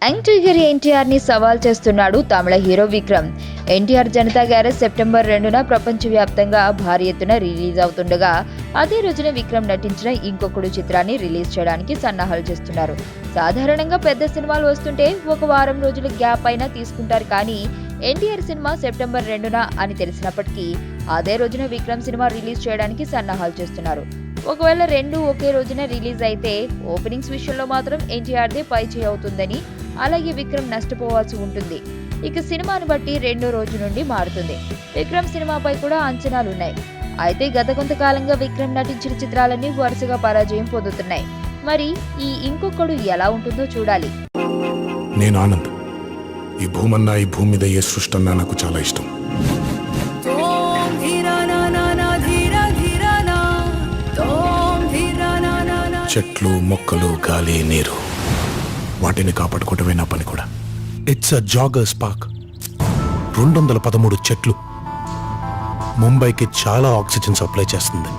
Young tiger NTR ని సవాల్ చేస్తున్నాడు తమిళ hero Vikram. NTR Janatha garage September 2న ప్రపంచవ్యాప్తంగా భారీ ఎత్తున రిలీజ్ అవుతుండగా అదే రోజున విక్రమ్ నటించిన ఇంకొకడు చిత్రాన్ని రిలీజ్ చేయడానికి సన్నాహాలు చేస్తున్నారు. సాధారణంగా పెద్ద సినిమాలు వస్తుంటే ఒక వారం రోజులు గ్యాప్ అయినా తీసుకుంటారు, కానీ ఎన్టీఆర్ సినిమా సెప్టెంబర్ 2న అని తెలిసినప్పటికీ అదే రోజున విక్రమ్ సినిమా రిలీజ్ చేయడానికి సన్నాహాలు చేస్తున్నారు. ఒకవేళ రెండు ఒకే రోజున రిలీజ్ అయితే ఓపెనింగ్స్ విషయంలో మాత్రం ఎన్టీఆర్దే పైచేయి అవుతుందని, అలాగే విక్రమ్ నష్టపోవాల్సి ఉంటుంది. ఇక సినిమాను బట్టి రెండో రోజు నుండి మారుతుంది. విక్రమ్ సినిమాపై కూడా అంచనాలున్నాయి. అయితే గత కొంతకాలంగా విక్రమ్ నటించిన చిత్రాలన్నీ వరుసగా పరాజయం పొందుతున్నాయి. మరి ఈ ఇంకొకడు ఎలా ఉంటుందో చూడాలి. నేను ఆనంద్. ఈ భూమన్నా, ఈ భూమి మీద ఏ సృష్టి అన్నా నాకు చాలా ఇష్టం. చెట్లు, మొక్కలు, గాలి, నీరు, వాటిని కాపాడుకోవటమే నా పని కూడా. It's a joggers park. 213 చెట్లు ముంబైకి చాలా ఆక్సిజన్ సప్లై చేస్తుంది.